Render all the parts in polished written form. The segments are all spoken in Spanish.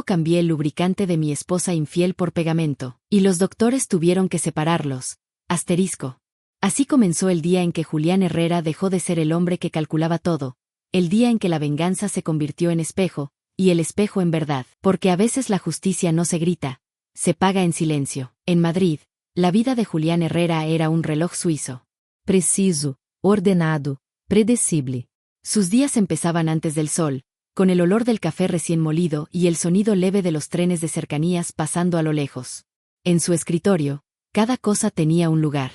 Cambié el lubricante de mi esposa infiel por pegamento, y los doctores tuvieron que separarlos. Así comenzó el día en que Julián Herrera dejó de ser el hombre que calculaba todo, el día en que la venganza se convirtió en espejo, y el espejo en verdad, porque a veces la justicia no se grita, se paga en silencio. En Madrid, la vida de Julián Herrera era un reloj suizo. Preciso, ordenado, predecible. Sus días empezaban antes del sol, con el olor del café recién molido y el sonido leve de los trenes de cercanías pasando a lo lejos. En su escritorio, cada cosa tenía un lugar.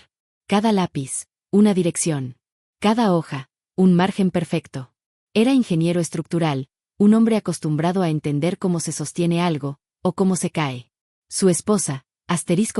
Cada lápiz, una dirección. Cada hoja, un margen perfecto. Era ingeniero estructural, un hombre acostumbrado a entender cómo se sostiene algo, o cómo se cae. Su esposa,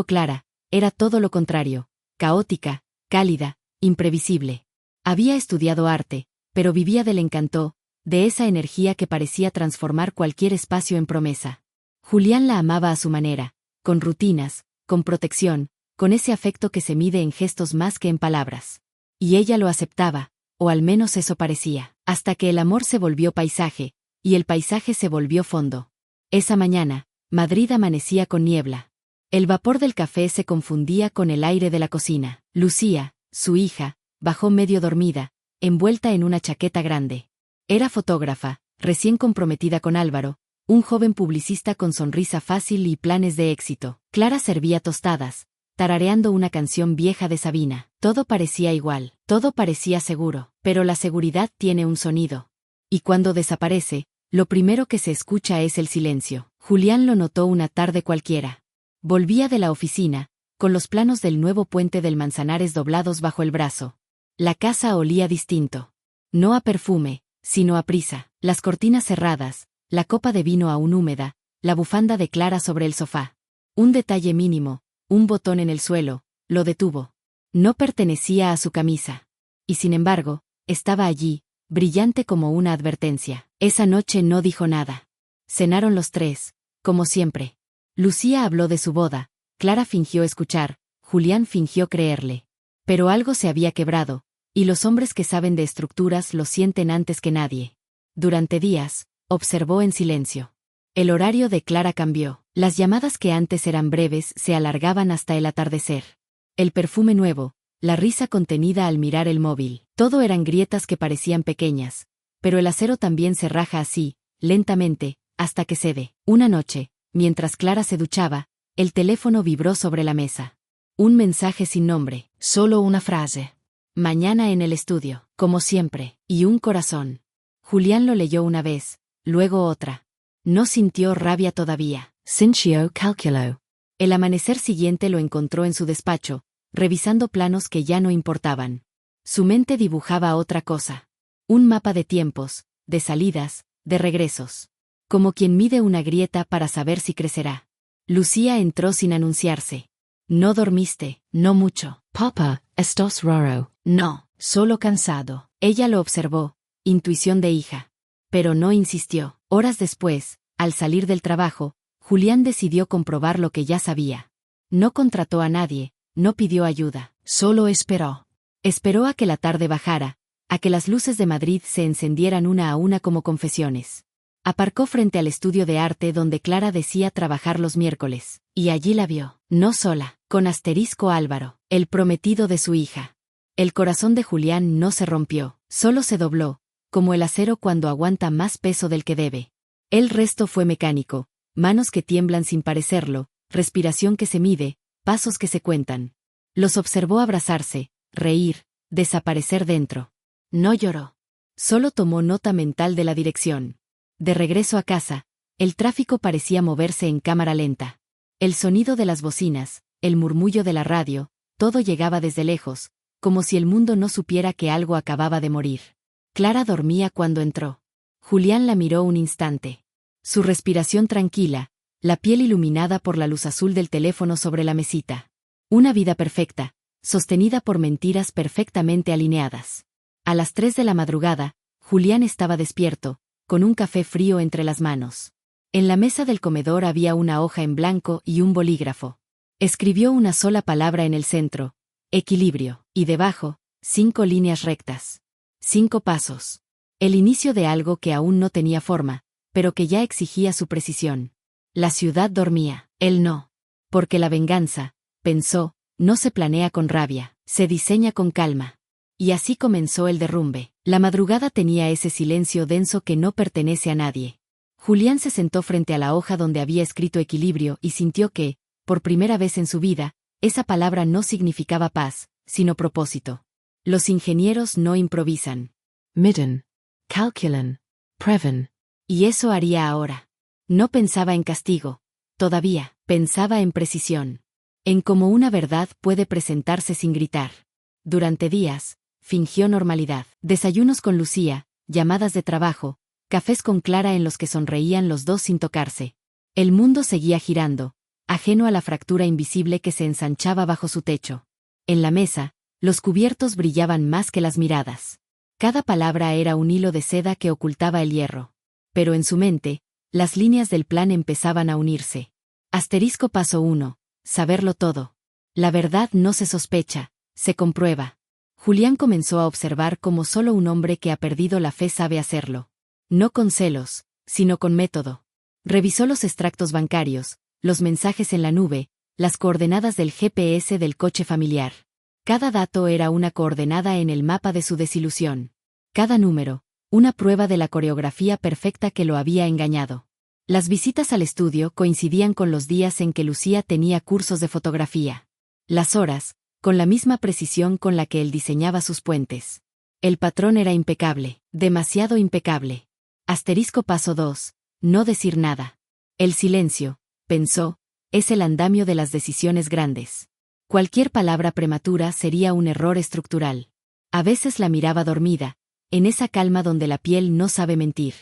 Clara, era todo lo contrario, caótica, cálida, imprevisible. Había estudiado arte, pero vivía del encanto, de esa energía que parecía transformar cualquier espacio en promesa. Julián la amaba a su manera, con rutinas, con protección, con ese afecto que se mide en gestos más que en palabras. Y ella lo aceptaba, o al menos eso parecía, hasta que el amor se volvió paisaje, y el paisaje se volvió fondo. Esa mañana, Madrid amanecía con niebla. El vapor del café se confundía con el aire de la cocina. Lucía, su hija, bajó medio dormida, envuelta en una chaqueta grande. Era fotógrafa, recién comprometida con Álvaro, un joven publicista con sonrisa fácil y planes de éxito. Clara servía tostadas, tarareando una canción vieja de Sabina. Todo parecía igual, todo parecía seguro, pero la seguridad tiene un sonido. Y cuando desaparece, lo primero que se escucha es el silencio. Julián lo notó una tarde cualquiera. Volvía de la oficina, con los planos del nuevo puente del Manzanares doblados bajo el brazo. La casa olía distinto. No a perfume, sino a prisa. Las cortinas cerradas, la copa de vino aún húmeda, la bufanda de Clara sobre el sofá. Un detalle mínimo, un botón en el suelo, lo detuvo. No pertenecía a su camisa. Y sin embargo, estaba allí, brillante como una advertencia. Esa noche no dijo nada. Cenaron los tres, como siempre. Lucía habló de su boda, Clara fingió escuchar, Julián fingió creerle. Pero algo se había quebrado, y los hombres que saben de estructuras lo sienten antes que nadie. Durante días, observó en silencio. El horario de Clara cambió. Las llamadas que antes eran breves se alargaban hasta el atardecer. El perfume nuevo, la risa contenida al mirar el móvil. Todo eran grietas que parecían pequeñas, pero el acero también se raja así, lentamente, hasta que cede. Una noche, mientras Clara se duchaba, el teléfono vibró sobre la mesa. Un mensaje sin nombre, solo una frase. Mañana en el estudio, como siempre, y un corazón. Julián lo leyó una vez, luego otra. No sintió rabia todavía. Sintió calculó. El amanecer siguiente lo encontró en su despacho, revisando planos que ya no importaban. Su mente dibujaba otra cosa. Un mapa de tiempos, de salidas, de regresos. Como quien mide una grieta para saber si crecerá. Lucía entró sin anunciarse. No dormiste, no mucho. Papá, ¿estás raro? No, solo cansado. Ella lo observó, intuición de hija. Pero no insistió. Horas después, al salir del trabajo, Julián decidió comprobar lo que ya sabía. No contrató a nadie, no pidió ayuda, solo esperó. Esperó a que la tarde bajara, a que las luces de Madrid se encendieran una a una como confesiones. Aparcó frente al estudio de arte donde Clara decía trabajar los miércoles, y allí la vio, no sola, con Álvaro, el prometido de su hija. El corazón de Julián no se rompió, solo se dobló, como el acero cuando aguanta más peso del que debe. El resto fue mecánico, manos que tiemblan sin parecerlo, respiración que se mide, pasos que se cuentan. Los observó abrazarse, reír, desaparecer dentro. No lloró. Solo tomó nota mental de la dirección. De regreso a casa, el tráfico parecía moverse en cámara lenta. El sonido de las bocinas, el murmullo de la radio, todo llegaba desde lejos, como si el mundo no supiera que algo acababa de morir. Clara dormía cuando entró. Julián la miró un instante. Su respiración tranquila, la piel iluminada por la luz azul del teléfono sobre la mesita. Una vida perfecta, sostenida por mentiras perfectamente alineadas. A las 3 de la madrugada, Julián estaba despierto, con un café frío entre las manos. En la mesa del comedor había una hoja en blanco y un bolígrafo. Escribió una sola palabra en el centro, equilibrio, y debajo, 5 líneas rectas. 5 pasos. El inicio de algo que aún no tenía forma, pero que ya exigía su precisión. La ciudad dormía, él no. Porque la venganza, pensó, no se planea con rabia, se diseña con calma. Y así comenzó el derrumbe. La madrugada tenía ese silencio denso que no pertenece a nadie. Julián se sentó frente a la hoja donde había escrito equilibrio y sintió que, por primera vez en su vida, esa palabra no significaba paz, sino propósito. Los ingenieros no improvisan. Midden. Calculen. Preven. Y eso haría ahora. No pensaba en castigo. Todavía, pensaba en precisión. En cómo una verdad puede presentarse sin gritar. Durante días, fingió normalidad. Desayunos con Lucía, llamadas de trabajo, cafés con Clara en los que sonreían los dos sin tocarse. El mundo seguía girando, ajeno a la fractura invisible que se ensanchaba bajo su techo. En la mesa, los cubiertos brillaban más que las miradas. Cada palabra era un hilo de seda que ocultaba el hierro. Pero en su mente, las líneas del plan empezaban a unirse. Asterisco paso 1. Saberlo todo. La verdad no se sospecha, se comprueba. Julián comenzó a observar cómo solo un hombre que ha perdido la fe sabe hacerlo. No con celos, sino con método. Revisó los extractos bancarios, los mensajes en la nube, las coordenadas del GPS del coche familiar. Cada dato era una coordenada en el mapa de su desilusión. Cada número, una prueba de la coreografía perfecta que lo había engañado. Las visitas al estudio coincidían con los días en que Lucía tenía cursos de fotografía. Las horas, con la misma precisión con la que él diseñaba sus puentes. El patrón era impecable, demasiado impecable. Asterisco paso 2. No decir nada. El silencio, pensó, es el andamio de las decisiones grandes. Cualquier palabra prematura sería un error estructural. A veces la miraba dormida, en esa calma donde la piel no sabe mentir.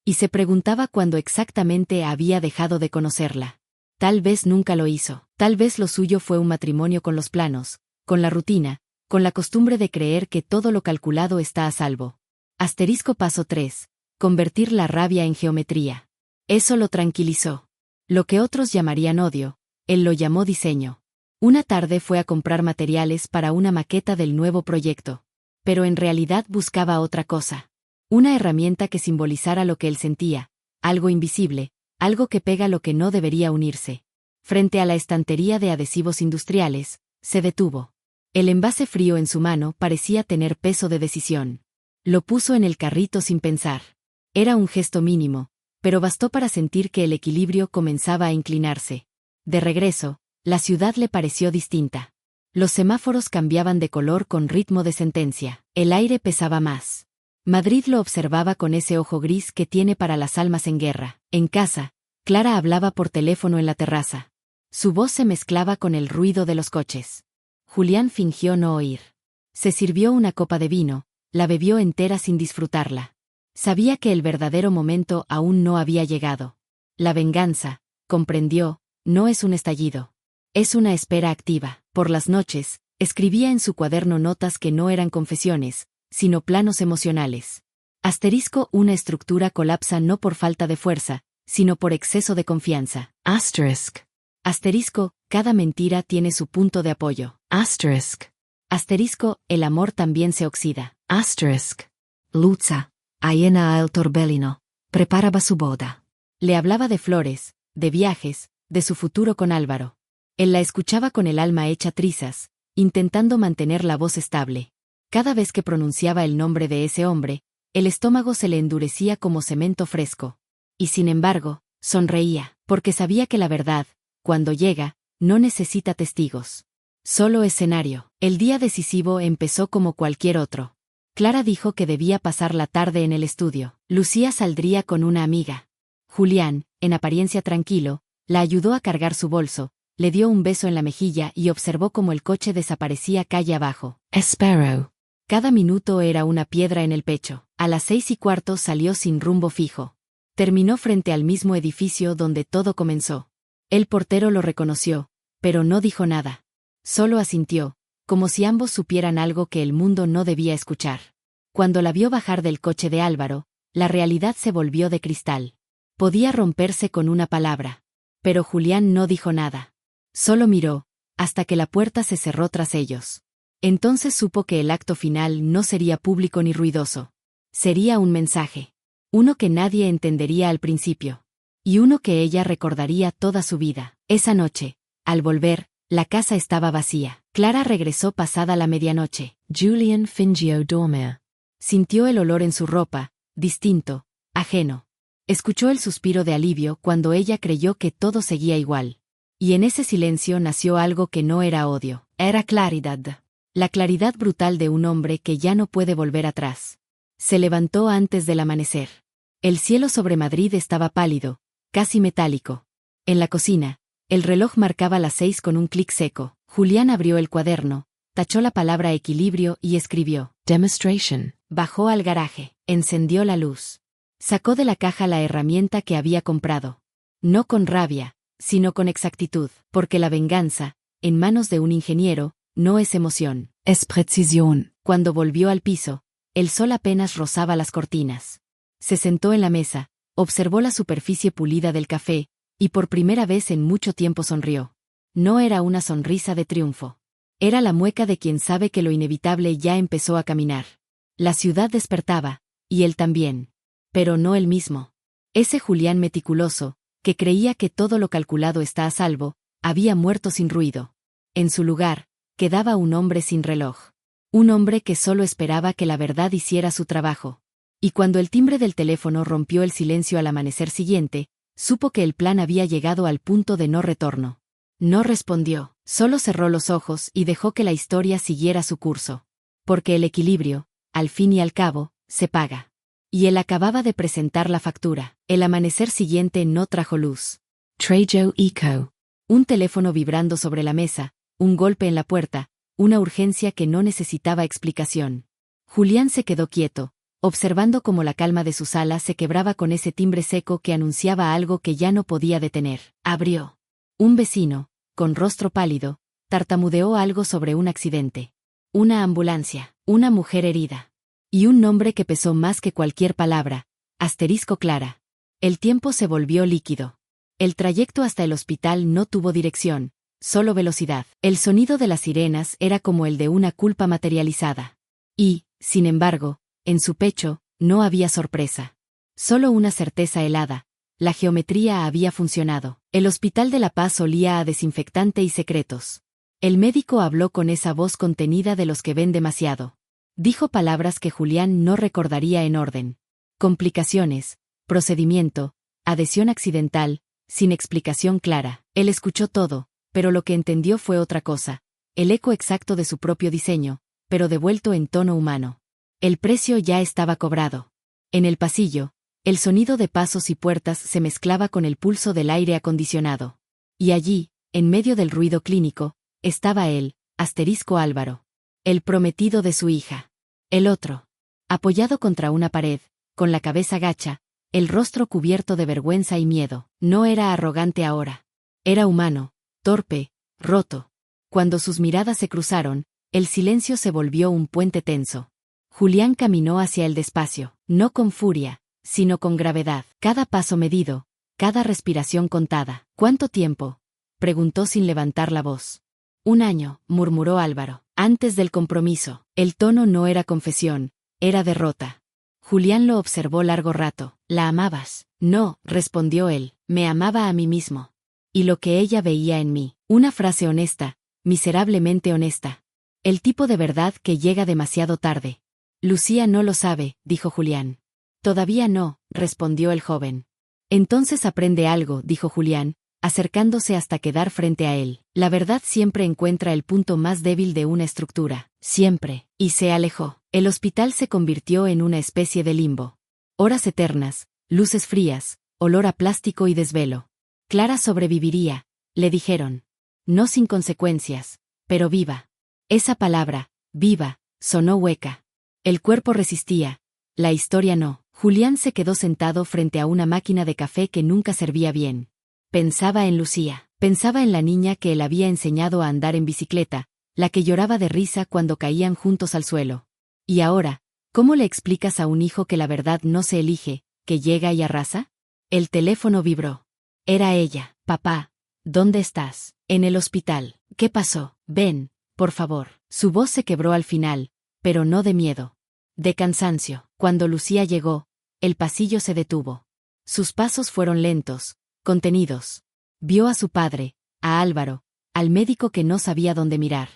Y se preguntaba cuándo exactamente había dejado de conocerla. Tal vez nunca lo hizo, tal vez lo suyo fue un matrimonio con los planos, con la rutina, con la costumbre de creer que todo lo calculado está a salvo. Asterisco paso 3. Convertir la rabia en geometría. Eso lo tranquilizó. Lo que otros llamarían odio, él lo llamó diseño. Una tarde fue a comprar materiales para una maqueta del nuevo proyecto. Pero en realidad buscaba otra cosa. Una herramienta que simbolizara lo que él sentía, algo invisible, algo que pega lo que no debería unirse. Frente a la estantería de adhesivos industriales, se detuvo. El envase frío en su mano parecía tener peso de decisión. Lo puso en el carrito sin pensar. Era un gesto mínimo, pero bastó para sentir que el equilibrio comenzaba a inclinarse. De regreso, la ciudad le pareció distinta. Los semáforos cambiaban de color con ritmo de sentencia. El aire pesaba más. Madrid lo observaba con ese ojo gris que tiene para las almas en guerra. En casa, Clara hablaba por teléfono en la terraza. Su voz se mezclaba con el ruido de los coches. Julián fingió no oír. Se sirvió una copa de vino, la bebió entera sin disfrutarla. Sabía que el verdadero momento aún no había llegado. La venganza, comprendió, no es un estallido. Es una espera activa. Por las noches, escribía en su cuaderno notas que no eran confesiones, sino planos emocionales. Asterisco, una estructura colapsa no por falta de fuerza, sino por exceso de confianza. Asterisk. Asterisco, cada mentira tiene su punto de apoyo. Asterisk. Asterisco, el amor también se oxida. Asterisk. Luza, aiena al torbellino, preparaba su boda. Le hablaba de flores, de viajes, de su futuro con Álvaro. Él la escuchaba con el alma hecha trizas, intentando mantener la voz estable. Cada vez que pronunciaba el nombre de ese hombre, el estómago se le endurecía como cemento fresco. Y sin embargo, sonreía, porque sabía que la verdad, cuando llega, no necesita testigos. Solo escenario. El día decisivo empezó como cualquier otro. Clara dijo que debía pasar la tarde en el estudio. Lucía saldría con una amiga. Julián, en apariencia tranquilo, la ayudó a cargar su bolso, le dio un beso en la mejilla y observó cómo el coche desaparecía calle abajo. Espero. Cada minuto era una piedra en el pecho. A las 6:15 salió sin rumbo fijo. Terminó frente al mismo edificio donde todo comenzó. El portero lo reconoció, pero no dijo nada. Solo asintió, como si ambos supieran algo que el mundo no debía escuchar. Cuando la vio bajar del coche de Álvaro, la realidad se volvió de cristal. Podía romperse con una palabra. Pero Julián no dijo nada. Solo miró, hasta que la puerta se cerró tras ellos. Entonces supo que el acto final no sería público ni ruidoso. Sería un mensaje. Uno que nadie entendería al principio. Y uno que ella recordaría toda su vida. Esa noche, al volver, la casa estaba vacía. Clara regresó pasada la medianoche. Julian fingió dormir. Sintió el olor en su ropa, distinto, ajeno. Escuchó el suspiro de alivio cuando ella creyó que todo seguía igual. Y en ese silencio nació algo que no era odio. Era claridad. La claridad brutal de un hombre que ya no puede volver atrás. Se levantó antes del amanecer. El cielo sobre Madrid estaba pálido, casi metálico. En la cocina, el reloj marcaba las 6 con un clic seco. Julián abrió el cuaderno, tachó la palabra equilibrio y escribió. Demonstration. Bajó al garaje, encendió la luz. Sacó de la caja la herramienta que había comprado. No con rabia, sino con exactitud, porque la venganza, en manos de un ingeniero, no es emoción. Es precisión. Cuando volvió al piso, el sol apenas rozaba las cortinas. Se sentó en la mesa, observó la superficie pulida del café, y por primera vez en mucho tiempo sonrió. No era una sonrisa de triunfo. Era la mueca de quien sabe que lo inevitable ya empezó a caminar. La ciudad despertaba, y él también. Pero no él mismo. Ese Julián meticuloso, que creía que todo lo calculado está a salvo, había muerto sin ruido. En su lugar, quedaba un hombre sin reloj. Un hombre que solo esperaba que la verdad hiciera su trabajo. Y cuando el timbre del teléfono rompió el silencio al amanecer siguiente, supo que el plan había llegado al punto de no retorno. No respondió, solo cerró los ojos y dejó que la historia siguiera su curso. Porque el equilibrio, al fin y al cabo, se paga. Y él acababa de presentar la factura. El amanecer siguiente no trajo luz. Trajo eco. Un teléfono vibrando sobre la mesa, un golpe en la puerta, una urgencia que no necesitaba explicación. Julián se quedó quieto, observando cómo la calma de su sala se quebraba con ese timbre seco que anunciaba algo que ya no podía detener. Abrió. Un vecino, con rostro pálido, tartamudeó algo sobre un accidente. Una ambulancia, una mujer herida. Y un nombre que pesó más que cualquier palabra. Asterisco Clara. El tiempo se volvió líquido. El trayecto hasta el hospital no tuvo dirección, solo velocidad. El sonido de las sirenas era como el de una culpa materializada. Y, sin embargo, en su pecho, no había sorpresa. Solo una certeza helada. La geometría había funcionado. El Hospital de la Paz olía a desinfectante y secretos. El médico habló con esa voz contenida de los que ven demasiado. Dijo palabras que Julián no recordaría en orden. Complicaciones, procedimiento, adhesión accidental, sin explicación clara. Él escuchó todo, pero lo que entendió fue otra cosa. El eco exacto de su propio diseño, pero devuelto en tono humano. El precio ya estaba cobrado. En el pasillo, el sonido de pasos y puertas se mezclaba con el pulso del aire acondicionado. Y allí, en medio del ruido clínico, estaba él, asterisco Álvaro. El prometido de su hija. El otro. Apoyado contra una pared, con la cabeza gacha, el rostro cubierto de vergüenza y miedo. No era arrogante ahora. Era humano, torpe, roto. Cuando sus miradas se cruzaron, el silencio se volvió un puente tenso. Julián caminó hacia él despacio, no con furia, sino con gravedad. Cada paso medido, cada respiración contada. ¿Cuánto tiempo?, preguntó sin levantar la voz. 1 año, murmuró Álvaro. Antes del compromiso. El tono no era confesión, era derrota. Julián lo observó largo rato. ¿La amabas? No, respondió él, me amaba a mí mismo. Y lo que ella veía en mí. Una frase honesta, miserablemente honesta. El tipo de verdad que llega demasiado tarde. Lucía no lo sabe, dijo Julián. Todavía no, respondió el joven. Entonces aprende algo, dijo Julián, acercándose hasta quedar frente a él. La verdad siempre encuentra el punto más débil de una estructura, siempre, y se alejó. El hospital se convirtió en una especie de limbo. Horas eternas, luces frías, olor a plástico y desvelo. Clara sobreviviría, le dijeron. No sin consecuencias, pero viva. Esa palabra, viva, sonó hueca. El cuerpo resistía, la historia no. Julián se quedó sentado frente a una máquina de café que nunca servía bien. Pensaba en Lucía, pensaba en la niña que él había enseñado a andar en bicicleta, la que lloraba de risa cuando caían juntos al suelo. Y ahora, ¿cómo le explicas a un hijo que la verdad no se elige, que llega y arrasa? El teléfono vibró. Era ella. Papá, ¿dónde estás? En el hospital. ¿Qué pasó? Ven, por favor. Su voz se quebró al final, pero no de miedo. De cansancio. Cuando Lucía llegó, el pasillo se detuvo. Sus pasos fueron lentos, contenidos. Vio a su padre, a Álvaro, al médico que no sabía dónde mirar.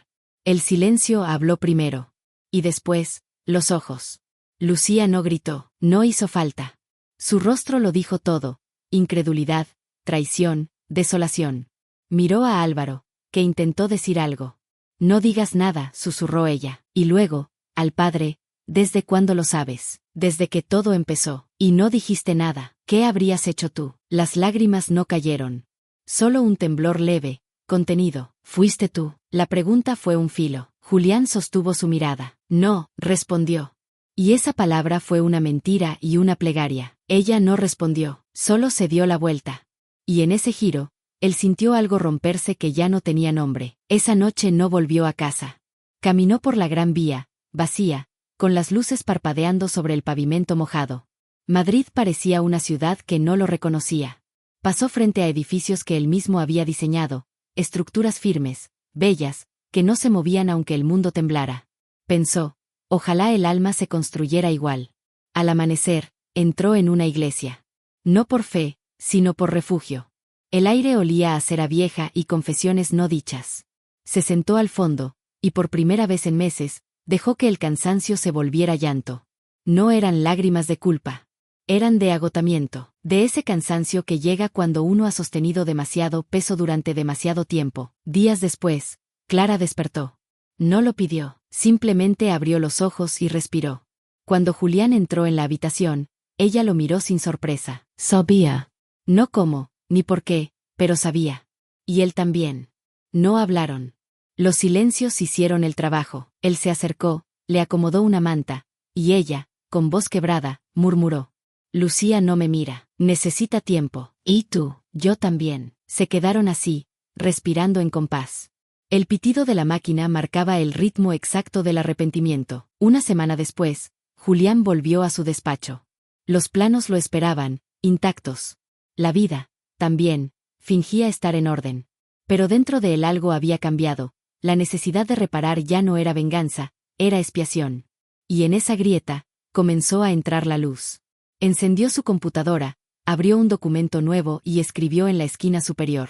El silencio habló primero. Y después, los ojos. Lucía no gritó, no hizo falta. Su rostro lo dijo todo: incredulidad, traición, desolación. Miró a Álvaro, que intentó decir algo. No digas nada, susurró ella. Y luego, al padre: ¿desde cuándo lo sabes? Desde que todo empezó. Y no dijiste nada. ¿Qué habrías hecho tú? Las lágrimas no cayeron. Solo un temblor leve, contenido. ¿Fuiste tú? La pregunta fue un filo. Julián sostuvo su mirada. No, respondió. Y esa palabra fue una mentira y una plegaria. Ella no respondió, solo se dio la vuelta. Y en ese giro, él sintió algo romperse que ya no tenía nombre. Esa noche no volvió a casa. Caminó por la Gran Vía, vacía, con las luces parpadeando sobre el pavimento mojado. Madrid parecía una ciudad que no lo reconocía. Pasó frente a edificios que él mismo había diseñado, estructuras firmes, bellas, que no se movían aunque el mundo temblara. Pensó: ojalá el alma se construyera igual. Al amanecer, entró en una iglesia. No por fe, sino por refugio. El aire olía a cera vieja y confesiones no dichas. Se sentó al fondo, y por primera vez en meses, dejó que el cansancio se volviera llanto. No eran lágrimas de culpa. Eran de agotamiento, de ese cansancio que llega cuando uno ha sostenido demasiado peso durante demasiado tiempo. Días después, Clara despertó. No lo pidió, simplemente abrió los ojos y respiró. Cuando Julián entró en la habitación, ella lo miró sin sorpresa. Sabía. No cómo, ni por qué, pero sabía. Y él también. No hablaron. Los silencios hicieron el trabajo. Él se acercó, le acomodó una manta, y ella, con voz quebrada, murmuró: Lucía no me mira, necesita tiempo. ¿Y tú? Yo también. Se quedaron así, respirando en compás. El pitido de la máquina marcaba el ritmo exacto del arrepentimiento. Una semana después, Julián volvió a su despacho. Los planos lo esperaban, intactos. La vida, también, fingía estar en orden. Pero dentro de él algo había cambiado. La necesidad de reparar ya no era venganza, era expiación. Y en esa grieta, comenzó a entrar la luz. Encendió su computadora, abrió un documento nuevo y escribió en la esquina superior: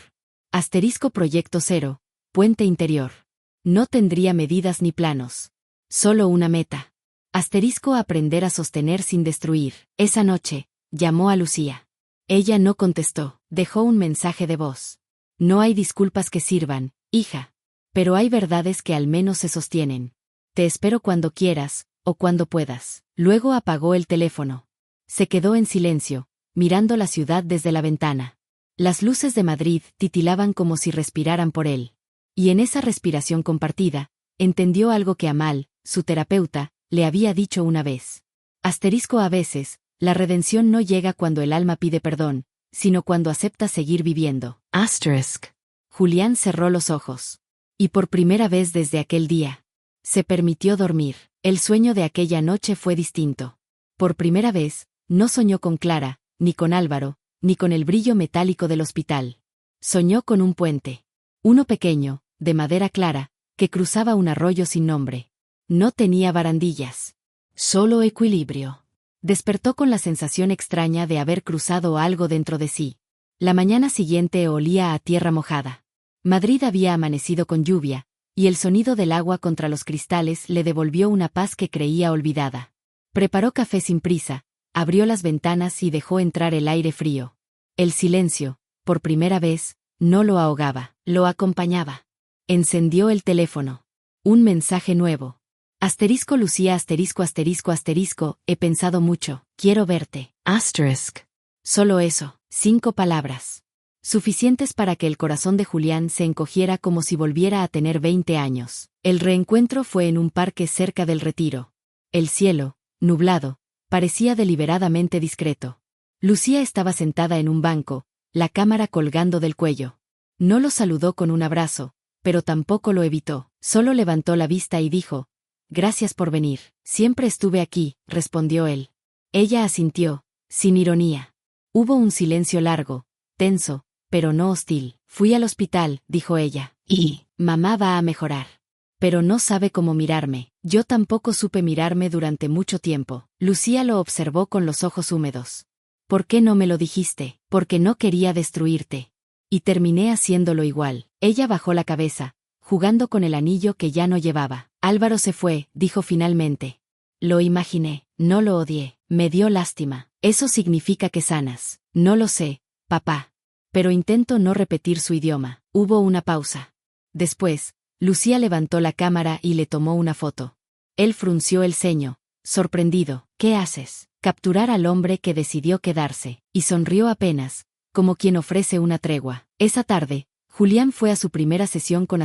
Asterisco Proyecto 0, Puente Interior. No tendría medidas ni planos. Solo una meta. Asterisco Aprender a sostener sin destruir. Esa noche, llamó a Lucía. Ella no contestó, dejó un mensaje de voz. No hay disculpas que sirvan, hija. Pero hay verdades que al menos se sostienen. Te espero cuando quieras, o cuando puedas. Luego apagó el teléfono. Se quedó en silencio, mirando la ciudad desde la ventana. Las luces de Madrid titilaban como si respiraran por él. Y en esa respiración compartida, entendió algo que Amal, su terapeuta, le había dicho una vez. Asterisco A veces, la redención no llega cuando el alma pide perdón, sino cuando acepta seguir viviendo. Asterisk. Julián cerró los ojos. Y por primera vez desde aquel día, se permitió dormir. El sueño de aquella noche fue distinto. Por primera vez, no soñó con Clara, ni con Álvaro, ni con el brillo metálico del hospital. Soñó con un puente. Uno pequeño, de madera clara, que cruzaba un arroyo sin nombre. No tenía barandillas. Solo equilibrio. Despertó con la sensación extraña de haber cruzado algo dentro de sí. La mañana siguiente olía a tierra mojada. Madrid había amanecido con lluvia, y el sonido del agua contra los cristales le devolvió una paz que creía olvidada. Preparó café sin prisa, abrió las ventanas y dejó entrar el aire frío. El silencio, por primera vez, no lo ahogaba, lo acompañaba. Encendió el teléfono. Un mensaje nuevo. Asterisco Lucía asterisco asterisco asterisco, he pensado mucho, quiero verte. Asterisk. Solo eso, 5 palabras. Suficientes para que el corazón de Julián se encogiera como si volviera a tener 20 años. El reencuentro fue en un parque cerca del Retiro. El cielo, nublado, parecía deliberadamente discreto. Lucía estaba sentada en un banco, la cámara colgando del cuello. No lo saludó con un abrazo, pero tampoco lo evitó. Solo levantó la vista y dijo: Gracias por venir. Siempre estuve aquí, respondió él. Ella asintió, sin ironía. Hubo un silencio largo, tenso, pero no hostil. Fui al hospital, dijo ella. Y mamá va a mejorar. Pero no sabe cómo mirarme. Yo tampoco supe mirarme durante mucho tiempo. Lucía lo observó con los ojos húmedos. ¿Por qué no me lo dijiste? Porque no quería destruirte. Y terminé haciéndolo igual. Ella bajó la cabeza, jugando con el anillo que ya no llevaba. Álvaro se fue, dijo finalmente. Lo imaginé, no lo odié, me dio lástima. Eso significa que sanas. No lo sé, papá. Pero intento no repetir su idioma. Hubo una pausa. Después, Lucía levantó la cámara y le tomó una foto. Él frunció el ceño, sorprendido. ¿Qué haces? Capturar al hombre que decidió quedarse, y sonrió apenas, como quien ofrece una tregua. Esa tarde, Julián fue a su primera sesión con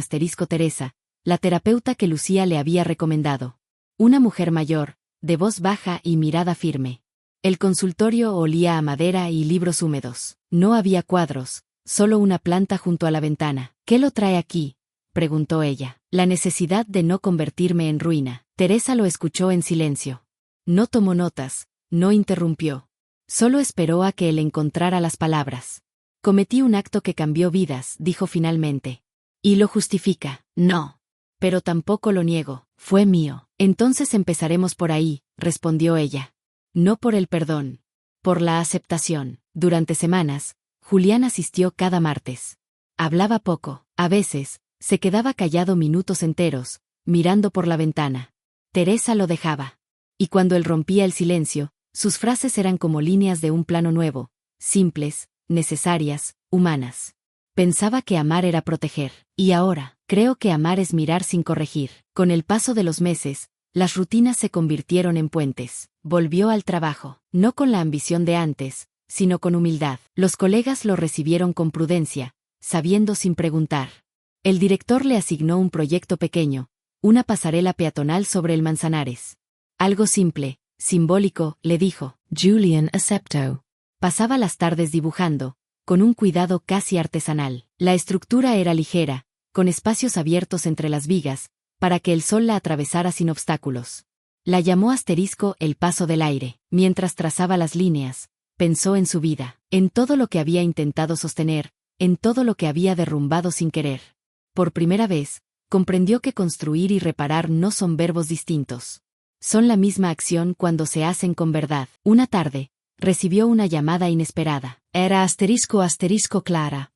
Teresa, la terapeuta que Lucía le había recomendado. Una mujer mayor, de voz baja y mirada firme. El consultorio olía a madera y libros húmedos. No había cuadros, solo una planta junto a la ventana. ¿Qué lo trae aquí?, preguntó ella. La necesidad de no convertirme en ruina. Teresa lo escuchó en silencio. No tomó notas, no interrumpió. Solo esperó a que él encontrara las palabras. Cometí un acto que cambió vidas, dijo finalmente. ¿Y lo justifica? No. Pero tampoco lo niego, fue mío. Entonces empezaremos por ahí, respondió ella. No por el perdón. Por la aceptación. Durante semanas, Julián asistió cada martes. Hablaba poco, a veces, se quedaba callado minutos enteros, mirando por la ventana. Teresa lo dejaba. Y cuando él rompía el silencio, sus frases eran como líneas de un plano nuevo, simples, necesarias, humanas. Pensaba que amar era proteger. Y ahora, creo que amar es mirar sin corregir. Con el paso de los meses, las rutinas se convirtieron en puentes. Volvió al trabajo, no con la ambición de antes, sino con humildad. Los colegas lo recibieron con prudencia, sabiendo sin preguntar. El director le asignó un proyecto pequeño, una pasarela peatonal sobre el Manzanares. Algo simple, simbólico, le dijo. Julián aceptó. Pasaba las tardes dibujando, con un cuidado casi artesanal. La estructura era ligera, con espacios abiertos entre las vigas, para que el sol la atravesara sin obstáculos. La llamó el paso del aire. Mientras trazaba las líneas, pensó en su vida, en todo lo que había intentado sostener, en todo lo que había derrumbado sin querer. Por primera vez, comprendió que construir y reparar no son verbos distintos. Son la misma acción cuando se hacen con verdad. Una tarde, recibió una llamada inesperada. Era Clara.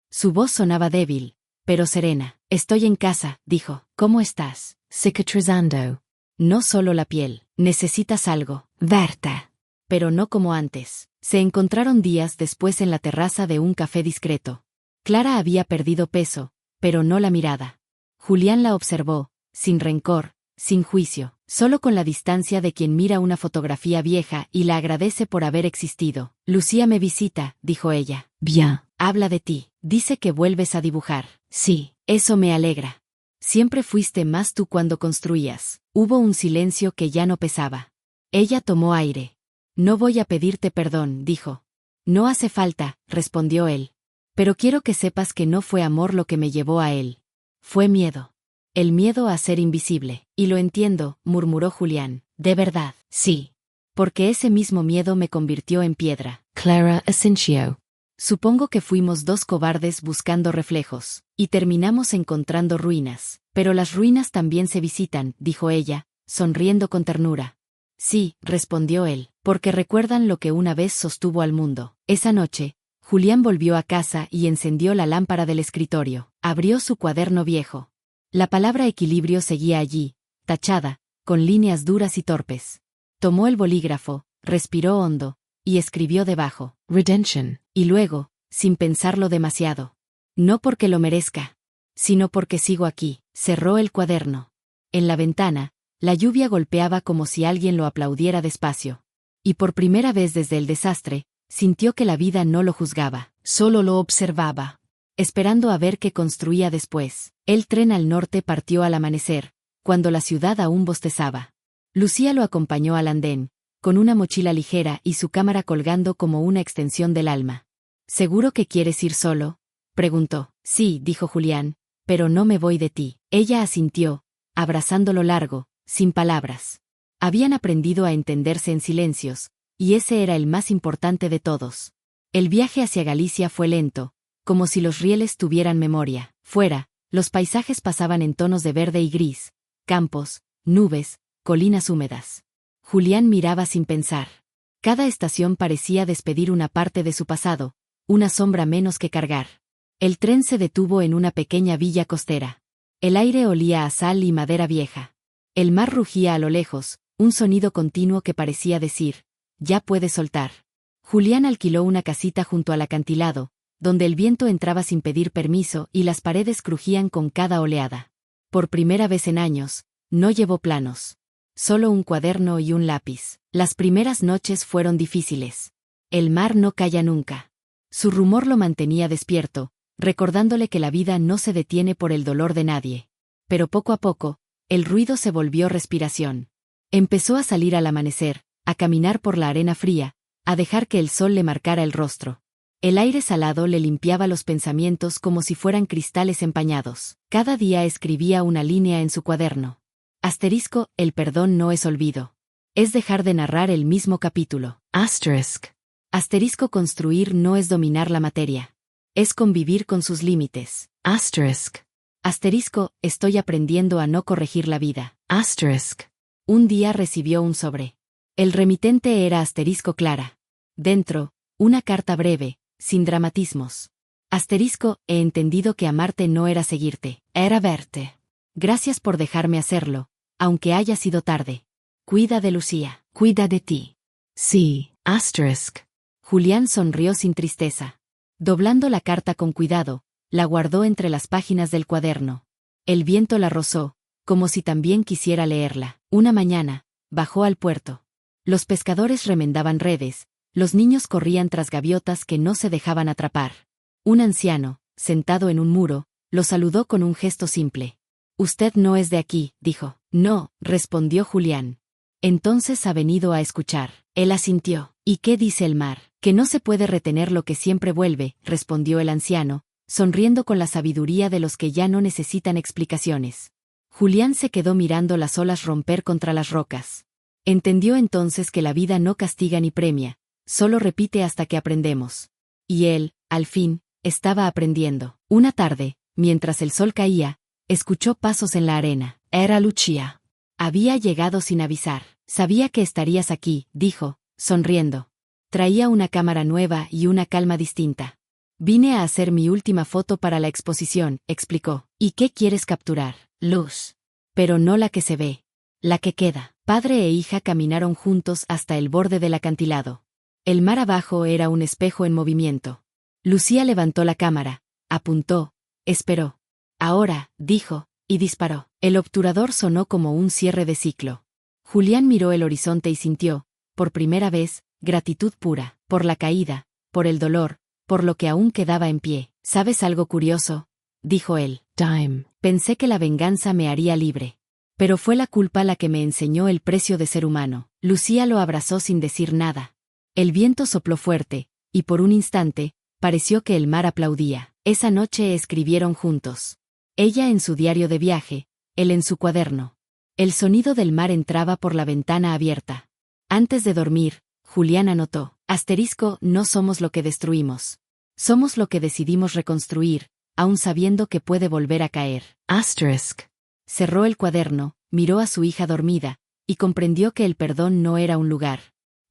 Su voz sonaba débil, pero serena. Estoy en casa, dijo. ¿Cómo estás? Cicatrizando. No solo la piel. Necesitas algo. Verte. Pero no como antes. Se encontraron días después en la terraza de un café discreto. Clara había perdido peso, pero no la mirada. Julián la observó, sin rencor, sin juicio, solo con la distancia de quien mira una fotografía vieja y la agradece por haber existido. Lucía me visita, dijo ella. Bien. Habla de ti. Dice que vuelves a dibujar. Sí. Eso me alegra. Siempre fuiste más tú cuando construías. Hubo un silencio que ya no pesaba. Ella tomó aire. No voy a pedirte perdón, dijo. No hace falta, respondió él. Pero quiero que sepas que no fue amor lo que me llevó a él. Fue miedo. El miedo a ser invisible. Y lo entiendo, murmuró Julián. ¿De verdad? Sí. Porque ese mismo miedo me convirtió en piedra. Clara Asensio. Supongo que fuimos dos cobardes buscando reflejos, y terminamos encontrando ruinas. Pero las ruinas también se visitan, dijo ella, sonriendo con ternura. Sí, respondió él, porque recuerdan lo que una vez sostuvo al mundo. Esa noche, Julián volvió a casa y encendió la lámpara del escritorio. Abrió su cuaderno viejo. La palabra equilibrio seguía allí, tachada, con líneas duras y torpes. Tomó el bolígrafo, respiró hondo, y escribió debajo. Redemption. Y luego, sin pensarlo demasiado. No porque lo merezca, sino porque sigo aquí. Cerró el cuaderno. En la ventana, la lluvia golpeaba como si alguien lo aplaudiera despacio. Y por primera vez desde el desastre, sintió que la vida no lo juzgaba, solo lo observaba, esperando a ver qué construía después. El tren al norte partió al amanecer, cuando la ciudad aún bostezaba. Lucía lo acompañó al andén, con una mochila ligera y su cámara colgando como una extensión del alma. ¿Seguro que quieres ir solo?, preguntó. Sí, dijo Julián, pero no me voy de ti. Ella asintió, abrazándolo largo, sin palabras. Habían aprendido a entenderse en silencios, y ese era el más importante de todos. El viaje hacia Galicia fue lento, como si los rieles tuvieran memoria. Fuera, Los paisajes pasaban en tonos de verde y gris, campos, nubes, colinas húmedas. Julián miraba sin pensar. Cada estación parecía despedir una parte de su pasado, una sombra menos que cargar. El tren se detuvo en una pequeña villa costera. El aire olía a sal y madera vieja. El mar rugía a lo lejos, un sonido continuo que parecía decir, ya puedes soltar. Julián alquiló una casita junto al acantilado, donde el viento entraba sin pedir permiso y las paredes crujían con cada oleada. Por primera vez en años, no llevó planos. Solo un cuaderno y un lápiz. Las primeras noches fueron difíciles. El mar no calla nunca. Su rumor lo mantenía despierto, recordándole que la vida no se detiene por el dolor de nadie. Pero poco a poco, el ruido se volvió respiración. Empezó a salir al amanecer, a caminar por la arena fría, a dejar que el sol le marcara el rostro. El aire salado le limpiaba los pensamientos como si fueran cristales empañados. Cada día escribía una línea en su cuaderno. Asterisco, el perdón no es olvido. Es dejar de narrar el mismo capítulo. Asterisk. Asterisco, construir no es dominar la materia. Es convivir con sus límites. Asterisk. Asterisco, estoy aprendiendo a no corregir la vida. Asterisk. Un día recibió un sobre. El remitente era asterisco Clara. Dentro, una carta breve, sin dramatismos. Asterisco, he entendido que amarte no era seguirte, era verte. Gracias por dejarme hacerlo, aunque haya sido tarde. Cuida de Lucía. Cuida de ti. Sí. Asterisk. Julián sonrió sin tristeza. Doblando la carta con cuidado, la guardó entre las páginas del cuaderno. El viento la rozó, como si también quisiera leerla. Una mañana, bajó al puerto. Los pescadores remendaban redes, los niños corrían tras gaviotas que no se dejaban atrapar. Un anciano, sentado en un muro, lo saludó con un gesto simple. «Usted no es de aquí», dijo. «No», respondió Julián. «Entonces ha venido a escuchar». Él asintió. «¿Y qué dice el mar?» «Que no se puede retener lo que siempre vuelve», respondió el anciano, sonriendo con la sabiduría de los que ya no necesitan explicaciones. Julián se quedó mirando las olas romper contra las rocas. Entendió entonces que la vida no castiga ni premia, solo repite hasta que aprendemos. Y él, al fin, estaba aprendiendo. Una tarde, mientras el sol caía, escuchó pasos en la arena. Era Lucía. Había llegado sin avisar. «Sabía que estarías aquí», dijo, sonriendo. Traía una cámara nueva y una calma distinta. «Vine a hacer mi última foto para la exposición», explicó. «¿Y qué quieres capturar?» «Luz. Pero no la que se ve. La que queda». Padre e hija caminaron juntos hasta el borde del acantilado. El mar abajo era un espejo en movimiento. Lucía levantó la cámara, apuntó, esperó. «Ahora», dijo, y disparó. El obturador sonó como un cierre de ciclo. Julián miró el horizonte y sintió, por primera vez, gratitud pura, por la caída, por el dolor, por lo que aún quedaba en pie. «¿Sabes algo curioso?», dijo él. Time. «Pensé que la venganza me haría libre. Pero fue la culpa la que me enseñó el precio de ser humano». Lucía lo abrazó sin decir nada. El viento sopló fuerte, y por un instante, pareció que el mar aplaudía. Esa noche escribieron juntos. Ella en su diario de viaje, él en su cuaderno. El sonido del mar entraba por la ventana abierta. Antes de dormir, Julián anotó. «Asterisco, no somos lo que destruimos. Somos lo que decidimos reconstruir, aun sabiendo que puede volver a caer». Asterisk. Cerró el cuaderno, miró a su hija dormida, y comprendió que el perdón no era un lugar.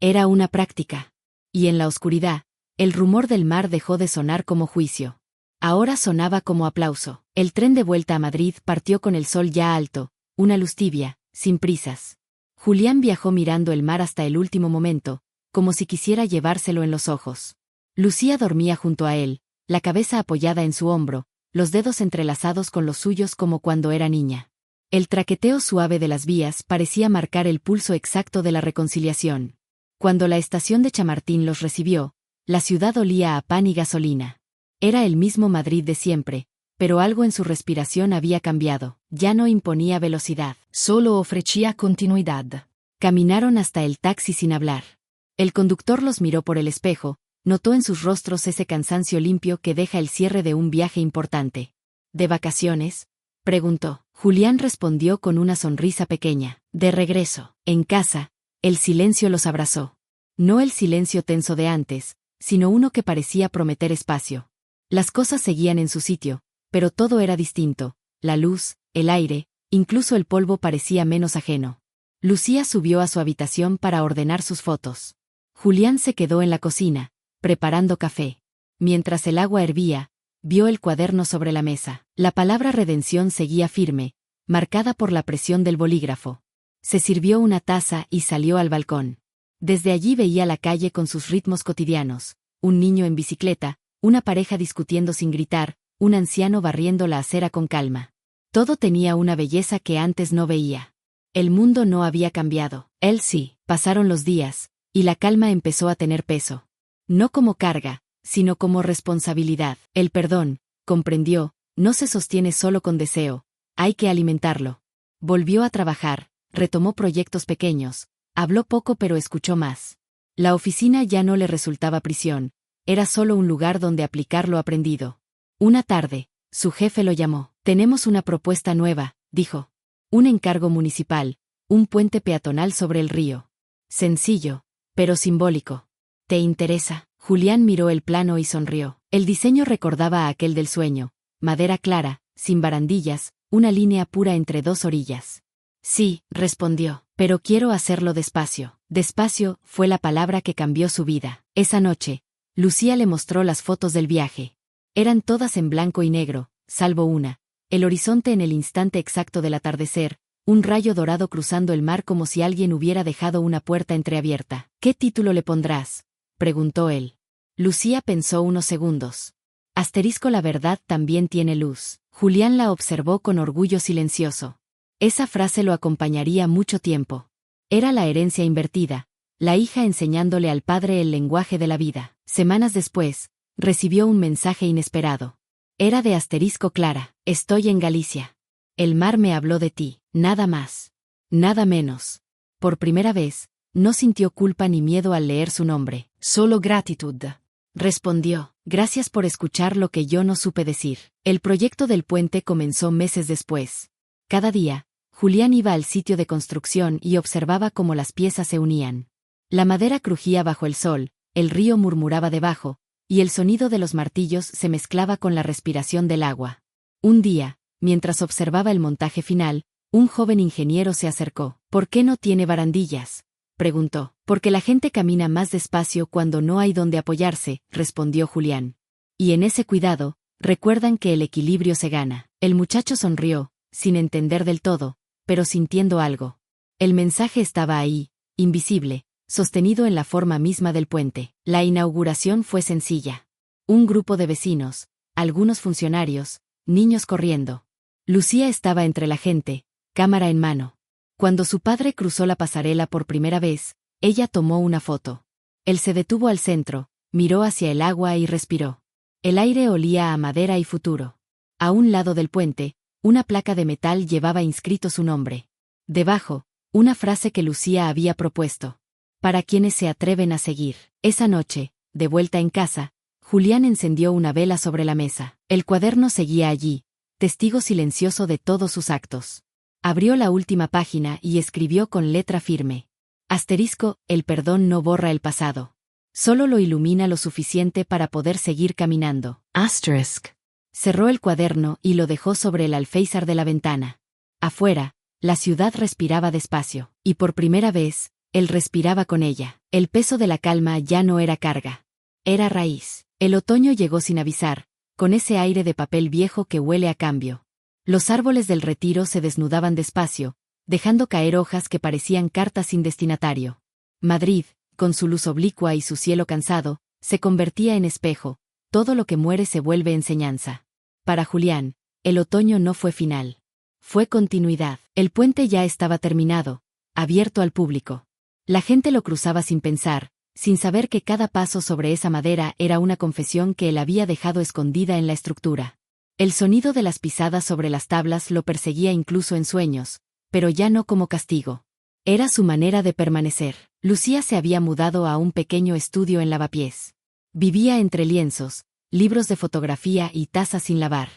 Era una práctica. Y en la oscuridad, el rumor del mar dejó de sonar como juicio. Ahora sonaba como aplauso. El tren de vuelta a Madrid partió con el sol ya alto, una luz tibia, sin prisas. Julián viajó mirando el mar hasta el último momento, como si quisiera llevárselo en los ojos. Lucía dormía junto a él, la cabeza apoyada en su hombro, los dedos entrelazados con los suyos como cuando era niña. El traqueteo suave de las vías parecía marcar el pulso exacto de la reconciliación. Cuando la estación de Chamartín los recibió, la ciudad olía a pan y gasolina. Era el mismo Madrid de siempre, pero algo en su respiración había cambiado. Ya no imponía velocidad. Solo ofrecía continuidad. Caminaron hasta el taxi sin hablar. El conductor los miró por el espejo, notó en sus rostros ese cansancio limpio que deja el cierre de un viaje importante. «¿De vacaciones?», preguntó. Julián respondió con una sonrisa pequeña. «De regreso». En casa, el silencio los abrazó. No el silencio tenso de antes, sino uno que parecía prometer espacio. Las cosas seguían en su sitio, Pero todo era distinto: la luz, el aire, incluso el polvo parecía menos ajeno. Lucía subió a su habitación para ordenar sus fotos. Julián se quedó en la cocina, preparando café. Mientras el agua hervía, vio el cuaderno sobre la mesa. La palabra redención seguía firme, marcada por la presión del bolígrafo. Se sirvió una taza y salió al balcón. Desde allí veía la calle con sus ritmos cotidianos: un niño en bicicleta, una pareja discutiendo sin gritar, un anciano barriendo la acera con calma. Todo tenía una belleza que antes no veía. El mundo no había cambiado, él sí. Pasaron los días, y la calma empezó a tener peso. No como carga, sino como responsabilidad. El perdón, comprendió, no se sostiene solo con deseo, hay que alimentarlo. Volvió a trabajar, retomó proyectos pequeños, habló poco pero escuchó más. La oficina ya no le resultaba prisión, era solo un lugar donde aplicar lo aprendido. Una tarde, su jefe lo llamó. Tenemos una propuesta nueva, dijo. Un encargo municipal, un puente peatonal sobre el río. Sencillo, pero simbólico. ¿Te interesa? Julián miró el plano y sonrió. El diseño recordaba a aquel del sueño: madera clara, sin barandillas, una línea pura entre dos orillas. Sí, respondió, pero quiero hacerlo despacio. Despacio fue la palabra que cambió su vida. Esa noche, Lucía le mostró las fotos del viaje. Eran todas en blanco y negro, salvo una: el horizonte en el instante exacto del atardecer, un rayo dorado cruzando el mar como si alguien hubiera dejado una puerta entreabierta. ¿Qué título le pondrás?, preguntó él. Lucía pensó unos segundos. La verdad también tiene luz. Julián la observó con orgullo silencioso. Esa frase lo acompañaría mucho tiempo. Era la herencia invertida, la hija enseñándole al padre el lenguaje de la vida. Semanas después, recibió un mensaje inesperado. Era de Clara: estoy en Galicia. El mar me habló de ti, nada más. Nada menos. Por primera vez, no sintió culpa ni miedo al leer su nombre. Solo gratitud. Respondió: gracias por escuchar lo que yo no supe decir. El proyecto del puente comenzó meses después. Cada día, Julián iba al sitio de construcción y observaba cómo las piezas se unían. La madera crujía bajo el sol, el río murmuraba debajo, y el sonido de los martillos se mezclaba con la respiración del agua. Un día, mientras observaba el montaje final, un joven ingeniero se acercó. ¿Por qué no tiene barandillas?, preguntó. Porque la gente camina más despacio cuando no hay donde apoyarse, respondió Julián. Y en ese cuidado, recuerdan que el equilibrio se gana. El muchacho sonrió, sin entender del todo, pero sintiendo algo. El mensaje estaba ahí, invisible, sostenido en la forma misma del puente. La inauguración fue sencilla. Un grupo de vecinos, algunos funcionarios, niños corriendo. Lucía estaba entre la gente, cámara en mano. Cuando su padre cruzó la pasarela por primera vez, ella tomó una foto. Él se detuvo al centro, miró hacia el agua y respiró. El aire olía a madera y futuro. A un lado del puente, una placa de metal llevaba inscrito su nombre. Debajo, una frase que Lucía había propuesto: para quienes se atreven a seguir. Esa noche, de vuelta en casa, Julián encendió una vela sobre la mesa. El cuaderno seguía allí, testigo silencioso de todos sus actos. Abrió la última página y escribió con letra firme: el perdón no borra el pasado. Solo lo ilumina lo suficiente para poder seguir caminando. Cerró el cuaderno y lo dejó sobre el alféizar de la ventana. Afuera, la ciudad respiraba despacio, y por primera vez, él respiraba con ella. El peso de la calma ya no era carga. Era raíz. El otoño llegó sin avisar, con ese aire de papel viejo que huele a cambio. Los árboles del retiro se desnudaban despacio, dejando caer hojas que parecían cartas sin destinatario. Madrid, con su luz oblicua y su cielo cansado, se convertía en espejo: todo lo que muere se vuelve enseñanza. Para Julián, el otoño no fue final. Fue continuidad. El puente ya estaba terminado, abierto al público. La gente lo cruzaba sin pensar, sin saber que cada paso sobre esa madera era una confesión que él había dejado escondida en la estructura. El sonido de las pisadas sobre las tablas lo perseguía incluso en sueños, pero ya no como castigo. Era su manera de permanecer. Lucía se había mudado a un pequeño estudio en Lavapiés. Vivía entre lienzos, libros de fotografía y tazas sin lavar.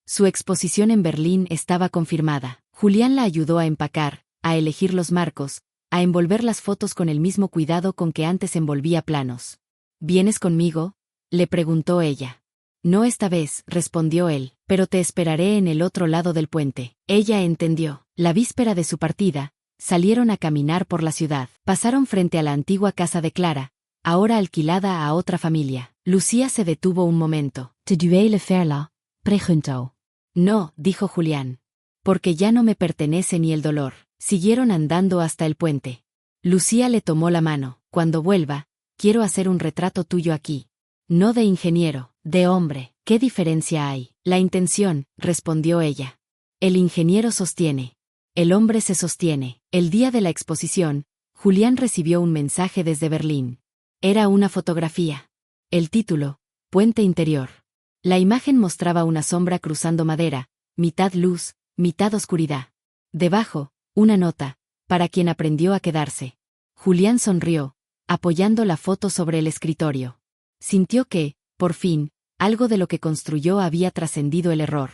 Su exposición en Berlín estaba confirmada. Julián la ayudó a empacar, a elegir los marcos, a envolver las fotos con el mismo cuidado con que antes envolvía planos. ¿Vienes conmigo?, le preguntó ella. No esta vez, respondió él, pero te esperaré en el otro lado del puente. Ella entendió. La víspera de su partida, salieron a caminar por la ciudad. Pasaron frente a la antigua casa de Clara, ahora alquilada a otra familia. Lucía se detuvo un momento. ¿Te duele verla? Preguntó. No, dijo Julián. Porque ya no me pertenece ni el dolor. Siguieron andando hasta el puente. Lucía le tomó la mano. Cuando vuelva, quiero hacer un retrato tuyo aquí. No de ingeniero, de hombre. ¿Qué diferencia hay? La intención, respondió ella. El ingeniero sostiene. El hombre se sostiene. El día de la exposición, Julián recibió un mensaje desde Berlín. Era una fotografía. El título, Puente Interior. La imagen mostraba una sombra cruzando madera, mitad luz, mitad oscuridad. Debajo, una nota, para quien aprendió a quedarse. Julián sonrió, apoyando la foto sobre el escritorio. Sintió que, por fin, algo de lo que construyó había trascendido el error.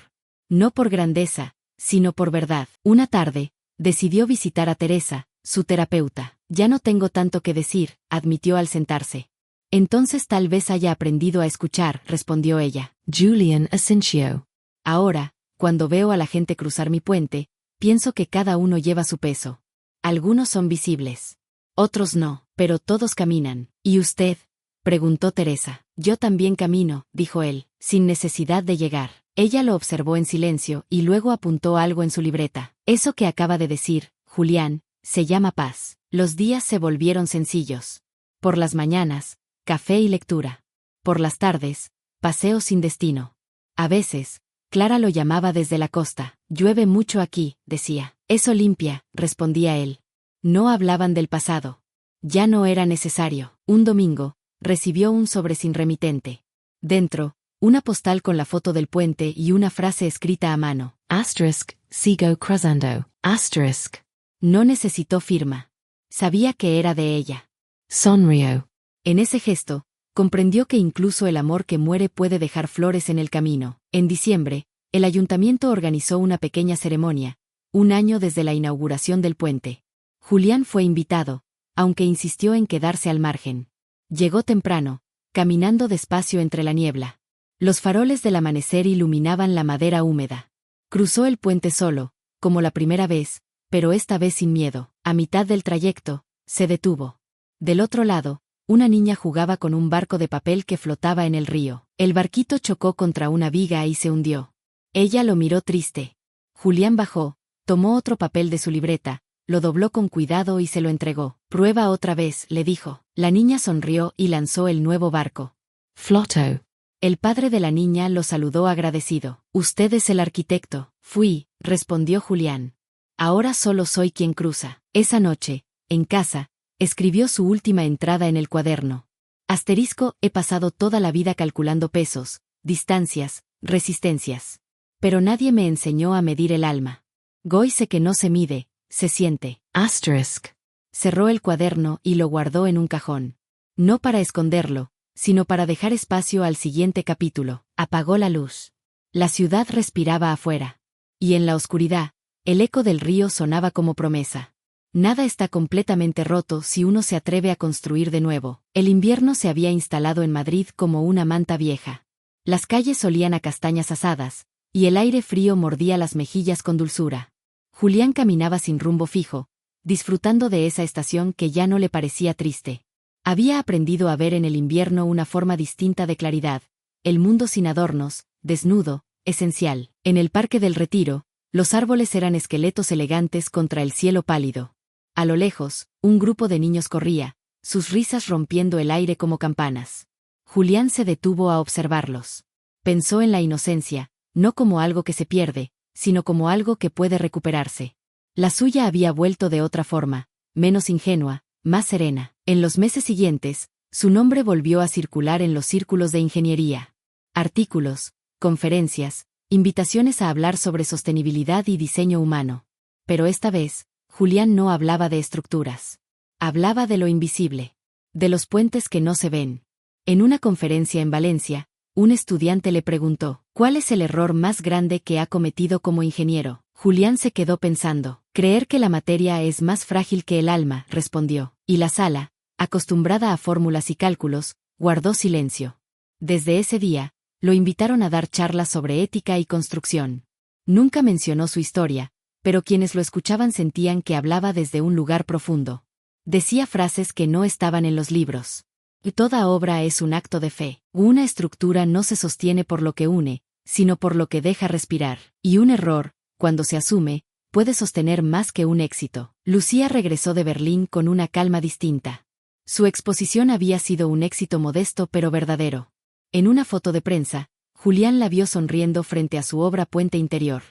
No por grandeza, sino por verdad. Una tarde, decidió visitar a Teresa, su terapeuta. Ya no tengo tanto que decir, admitió al sentarse. Entonces tal vez haya aprendido a escuchar, respondió ella. Julián asintió. Ahora, cuando veo a la gente cruzar mi puente, pienso que cada uno lleva su peso. Algunos son visibles. Otros no, pero todos caminan. ¿Y usted? Preguntó Teresa. Yo también camino, dijo él, sin necesidad de llegar. Ella lo observó en silencio y luego apuntó algo en su libreta. Eso que acaba de decir, Julián, se llama paz. Los días se volvieron sencillos. Por las mañanas, café y lectura. Por las tardes, paseo sin destino. A veces, Clara lo llamaba desde la costa. Llueve mucho aquí, decía. Eso limpia, respondía él. No hablaban del pasado. Ya no era necesario. Un domingo, recibió un sobre sin remitente. Dentro, una postal con la foto del puente y una frase escrita a mano. Asterisk, sigo cruzando. Asterisk. No necesitó firma. Sabía que era de ella. Sonrió. En ese gesto, comprendió que incluso el amor que muere puede dejar flores en el camino. En diciembre, el ayuntamiento organizó una pequeña ceremonia, un año desde la inauguración del puente. Julián fue invitado, aunque insistió en quedarse al margen. Llegó temprano, caminando despacio entre la niebla. Los faroles del amanecer iluminaban la madera húmeda. Cruzó el puente solo, como la primera vez, pero esta vez sin miedo. A mitad del trayecto, se detuvo. Del otro lado, una niña jugaba con un barco de papel que flotaba en el río. El barquito chocó contra una viga y se hundió. Ella lo miró triste. Julián bajó, tomó otro papel de su libreta, lo dobló con cuidado y se lo entregó. Prueba otra vez, le dijo. La niña sonrió y lanzó el nuevo barco. Flotó. El padre de la niña lo saludó agradecido. Usted es el arquitecto. Fui, respondió Julián. Ahora solo soy quien cruza. Esa noche, en casa, escribió su última entrada en el cuaderno. Asterisco, he pasado toda la vida calculando pesos, distancias, resistencias. Pero nadie me enseñó a medir el alma. Goy sé que no se mide, se siente. Asterisk. Cerró el cuaderno y lo guardó en un cajón. No para esconderlo, sino para dejar espacio al siguiente capítulo. Apagó la luz. La ciudad respiraba afuera. Y en la oscuridad, el eco del río sonaba como promesa. Nada está completamente roto si uno se atreve a construir de nuevo. El invierno se había instalado en Madrid como una manta vieja. Las calles olían a castañas asadas, y el aire frío mordía las mejillas con dulzura. Julián caminaba sin rumbo fijo, disfrutando de esa estación que ya no le parecía triste. Había aprendido a ver en el invierno una forma distinta de claridad, el mundo sin adornos, desnudo, esencial. En el Parque del Retiro, los árboles eran esqueletos elegantes contra el cielo pálido. A lo lejos, un grupo de niños corría, sus risas rompiendo el aire como campanas. Julián se detuvo a observarlos. Pensó en la inocencia, no como algo que se pierde, sino como algo que puede recuperarse. La suya había vuelto de otra forma, menos ingenua, más serena. En los meses siguientes, su nombre volvió a circular en los círculos de ingeniería. Artículos, conferencias, invitaciones a hablar sobre sostenibilidad y diseño humano. Pero esta vez, Julián no hablaba de estructuras. Hablaba de lo invisible. De los puentes que no se ven. En una conferencia en Valencia, un estudiante le preguntó, ¿cuál es el error más grande que ha cometido como ingeniero? Julián se quedó pensando. Creer que la materia es más frágil que el alma, respondió. Y la sala, acostumbrada a fórmulas y cálculos, guardó silencio. Desde ese día, Lo invitaron a dar charlas sobre ética y construcción. Nunca mencionó su historia, pero quienes lo escuchaban sentían que hablaba desde un lugar profundo. Decía frases que no estaban en los libros. Y toda obra es un acto de fe. Una estructura no se sostiene por lo que une, sino por lo que deja respirar. Y un error, cuando se asume, puede sostener más que un éxito. Lucía regresó de Berlín con una calma distinta. Su exposición había sido un éxito modesto pero verdadero. En una foto de prensa, Julián la vio sonriendo frente a su obra Puente Interior.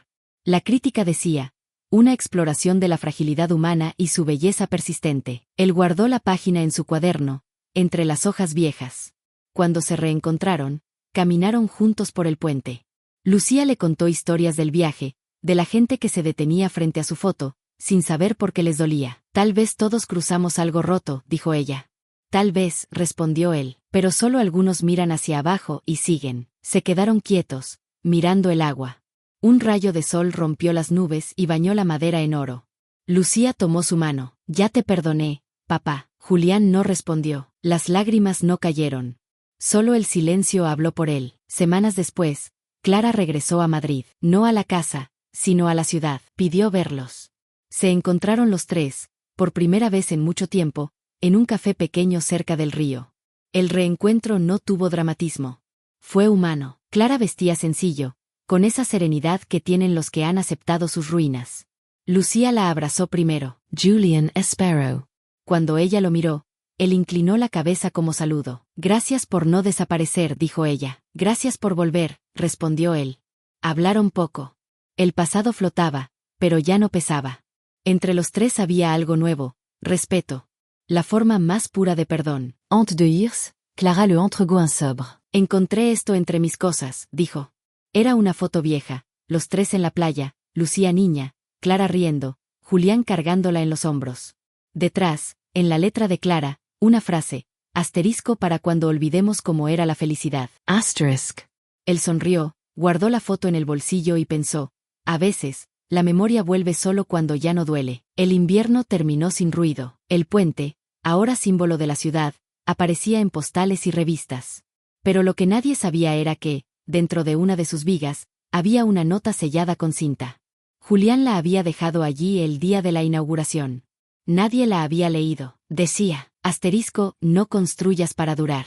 La crítica decía, una exploración de la fragilidad humana y su belleza persistente. Él guardó la página en su cuaderno, entre las hojas viejas. Cuando se reencontraron, caminaron juntos por el puente. Lucía le contó historias del viaje, de la gente que se detenía frente a su foto, sin saber por qué les dolía. Tal vez todos cruzamos algo roto, dijo ella. Tal vez, respondió él, pero solo algunos miran hacia abajo y siguen. Se quedaron quietos, mirando el agua. Un rayo de sol rompió las nubes y bañó la madera en oro. Lucía tomó su mano. Ya te perdoné, papá. Julián no respondió. Las lágrimas no cayeron. Solo el silencio habló por él. Semanas después, Clara regresó a Madrid. No a la casa, sino a la ciudad. Pidió verlos. Se encontraron los tres, por primera vez en mucho tiempo, en un café pequeño cerca del río. El reencuentro no tuvo dramatismo. Fue humano. Clara vestía sencillo, con esa serenidad que tienen los que han aceptado sus ruinas. Lucía la abrazó primero. Julian Sparrow. Cuando ella lo miró, él inclinó la cabeza como saludo. Gracias por no desaparecer, dijo ella. Gracias por volver, respondió él. Hablaron poco. El pasado flotaba, pero ya no pesaba. Entre los tres había algo nuevo, respeto. La forma más pura de perdón. Honte de Hirs, Clara le entregó sobre. Encontré esto entre mis cosas, dijo. Era una foto vieja, los tres en la playa, Lucía niña, Clara riendo, Julián cargándola en los hombros. Detrás, en la letra de Clara, una frase, asterisco para cuando olvidemos cómo era la felicidad. Asterisk. Él sonrió, guardó la foto en el bolsillo y pensó, a veces, la memoria vuelve solo cuando ya no duele. El invierno terminó sin ruido. El puente, ahora símbolo de la ciudad, aparecía en postales y revistas. Pero lo que nadie sabía era que, dentro de una de sus vigas, había una nota sellada con cinta. Julián la había dejado allí el día de la inauguración. Nadie la había leído. Decía, asterisco, no construyas para durar.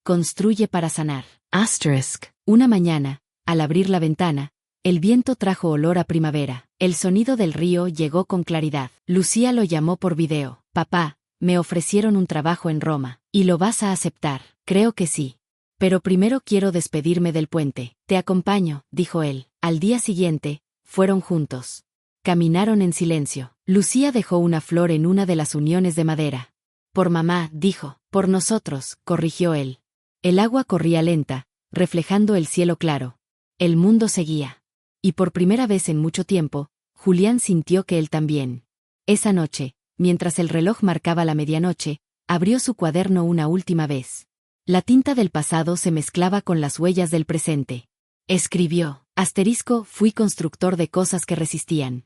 Construye para sanar. Asterisk. Una mañana, al abrir la ventana, el viento trajo olor a primavera. El sonido del río llegó con claridad. Lucía lo llamó por video. Papá, me ofrecieron un trabajo en Roma. ¿Y lo vas a aceptar? Creo que sí. Pero primero quiero despedirme del puente. Te acompaño, dijo él. Al día siguiente, fueron juntos. Caminaron en silencio. Lucía dejó una flor en una de las uniones de madera. Por mamá, dijo. Por nosotros, corrigió él. El agua corría lenta, reflejando el cielo claro. El mundo seguía. Y por primera vez en mucho tiempo, Julián sintió que él también. Esa noche, mientras el reloj marcaba la medianoche, abrió su cuaderno una última vez. La tinta del pasado se mezclaba con las huellas del presente. Escribió, asterisco, fui constructor de cosas que resistían.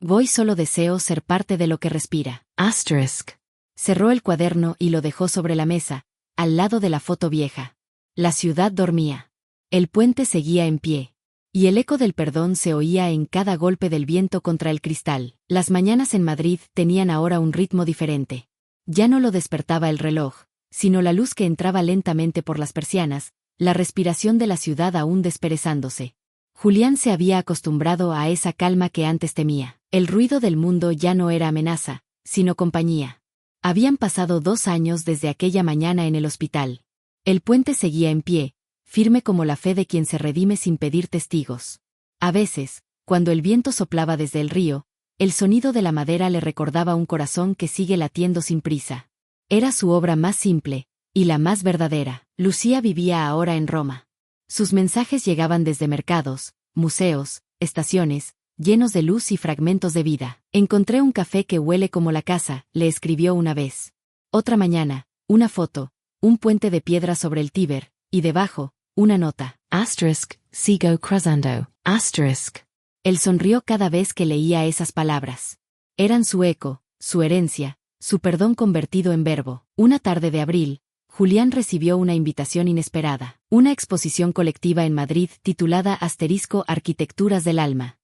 Hoy solo deseo ser parte de lo que respira. Asterisk. Cerró el cuaderno y lo dejó sobre la mesa, al lado de la foto vieja. La ciudad dormía. El puente seguía en pie. Y el eco del perdón se oía en cada golpe del viento contra el cristal. Las mañanas en Madrid tenían ahora un ritmo diferente. Ya no lo despertaba el reloj, sino la luz que entraba lentamente por las persianas, la respiración de la ciudad aún desperezándose. Julián se había acostumbrado a esa calma que antes temía. El ruido del mundo ya no era amenaza, sino compañía. Habían pasado 2 años desde aquella mañana en el hospital. El puente seguía en pie, firme como la fe de quien se redime sin pedir testigos. A veces, cuando el viento soplaba desde el río, el sonido de la madera le recordaba un corazón que sigue latiendo sin prisa. Era su obra más simple, y la más verdadera. Lucía vivía ahora en Roma. Sus mensajes llegaban desde mercados, museos, estaciones, llenos de luz y fragmentos de vida. Encontré un café que huele como la casa, le escribió una vez. Otra mañana, una foto, un puente de piedra sobre el Tíber, y debajo, una nota. Asterisk, sigo cruzando. Asterisk. Él sonrió cada vez que leía esas palabras. Eran su eco, su herencia, su perdón convertido en verbo. Una tarde de abril, Julián recibió una invitación inesperada. Una exposición colectiva en Madrid titulada Arquitecturas del Alma.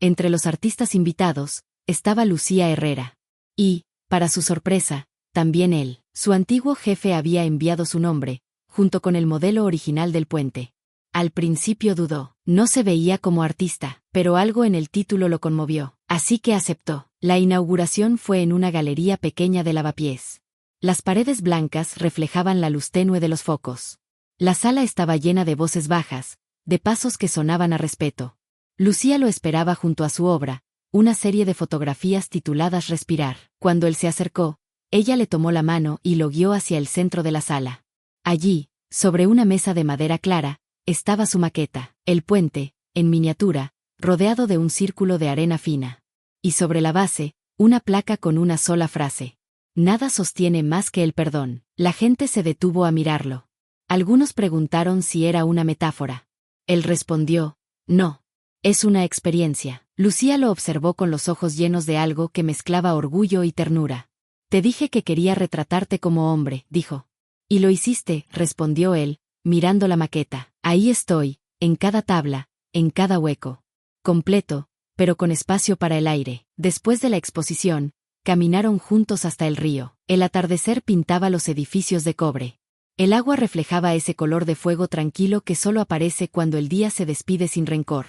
Entre los artistas invitados, estaba Lucía Herrera. Y, para su sorpresa, también él. Su antiguo jefe había enviado su nombre, junto con el modelo original del puente. Al principio dudó. No se veía como artista, pero algo en el título lo conmovió. Así que aceptó. La inauguración fue en una galería pequeña de Lavapiés. Las paredes blancas reflejaban la luz tenue de los focos. La sala estaba llena de voces bajas, de pasos que sonaban a respeto. Lucía lo esperaba junto a su obra, una serie de fotografías tituladas Respirar. Cuando él se acercó, ella le tomó la mano y lo guió hacia el centro de la sala. Allí, sobre una mesa de madera clara, estaba su maqueta, el puente, en miniatura, rodeado de un círculo de arena fina. Y sobre la base, una placa con una sola frase. Nada sostiene más que el perdón. La gente se detuvo a mirarlo. Algunos preguntaron si era una metáfora. Él respondió, no. Es una experiencia. Lucía lo observó con los ojos llenos de algo que mezclaba orgullo y ternura. Te dije que quería retratarte como hombre, dijo. Y lo hiciste, respondió él, mirando la maqueta. Ahí estoy, en cada tabla, en cada hueco. Completo, pero con espacio para el aire. Después de la exposición, caminaron juntos hasta el río. El atardecer pintaba los edificios de cobre. El agua reflejaba ese color de fuego tranquilo que solo aparece cuando el día se despide sin rencor.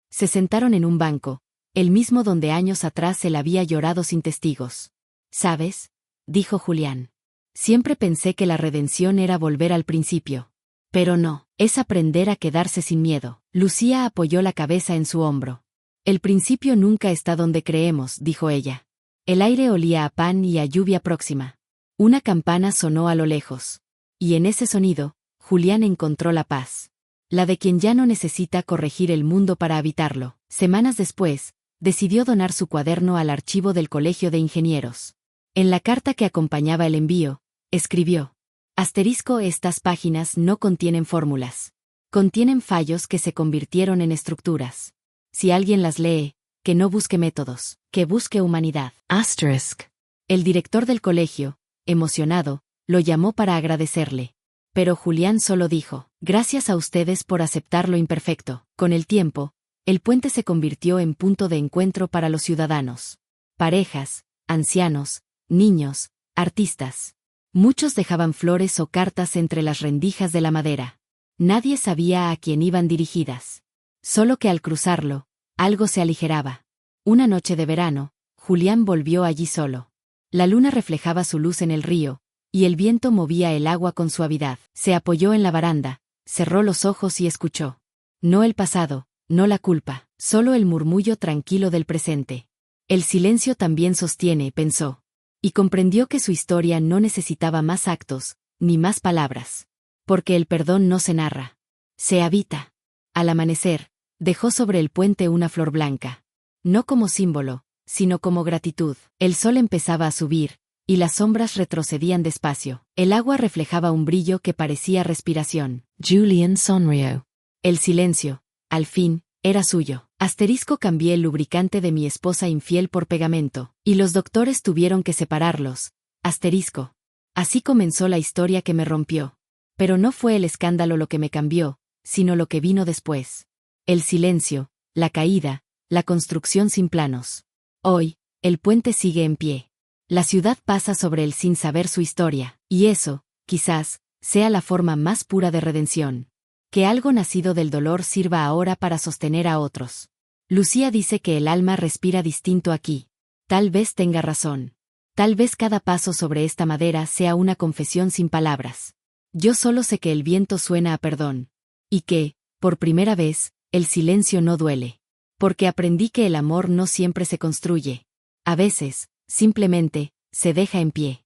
Se sentaron en un banco, el mismo donde años atrás él había llorado sin testigos. ¿Sabes?, dijo Julián. Siempre pensé que la redención era volver al principio. Pero no, es aprender a quedarse sin miedo. Lucía apoyó la cabeza en su hombro. El principio nunca está donde creemos, dijo ella. El aire olía a pan y a lluvia próxima. Una campana sonó a lo lejos. Y en ese sonido, Julián encontró la paz. La de quien ya no necesita corregir el mundo para habitarlo. Semanas después, decidió donar su cuaderno al archivo del Colegio de Ingenieros. En la carta que acompañaba el envío, escribió: estas páginas no contienen fórmulas. Contienen fallos que se convirtieron en estructuras. Si alguien las lee, que no busque métodos, que busque humanidad. El director del colegio, emocionado, lo llamó para agradecerle. Pero Julián solo dijo: gracias a ustedes por aceptar lo imperfecto. Con el tiempo, el puente se convirtió en punto de encuentro para los ciudadanos. Parejas, ancianos, niños, artistas. Muchos dejaban flores o cartas entre las rendijas de la madera. Nadie sabía a quién iban dirigidas. Solo que al cruzarlo, algo se aligeraba. Una noche de verano, Julián volvió allí solo. La luna reflejaba su luz en el río, y el viento movía el agua con suavidad. Se apoyó en la baranda, cerró los ojos y escuchó. No el pasado, no la culpa, solo el murmullo tranquilo del presente. El silencio también sostiene, pensó. Y comprendió que su historia no necesitaba más actos, ni más palabras. Porque el perdón no se narra. Se habita. Al amanecer, dejó sobre el puente una flor blanca. No como símbolo, sino como gratitud. El sol empezaba a subir, y las sombras retrocedían despacio. El agua reflejaba un brillo que parecía respiración. Julián sonrió. El silencio, al fin, era suyo. Cambié el lubricante de mi esposa infiel por pegamento, y los doctores tuvieron que separarlos. Así comenzó la historia que me rompió. Pero no fue el escándalo lo que me cambió, sino lo que vino después. El silencio, la caída, la construcción sin planos. Hoy, el puente sigue en pie. La ciudad pasa sobre él sin saber su historia, y eso, quizás, sea la forma más pura de redención. Que algo nacido del dolor sirva ahora para sostener a otros. Lucía dice que el alma respira distinto aquí. Tal vez tenga razón. Tal vez cada paso sobre esta madera sea una confesión sin palabras. Yo solo sé que el viento suena a perdón. Y que, por primera vez, el silencio no duele. Porque aprendí que el amor no siempre se construye. A veces, simplemente, se deja en pie.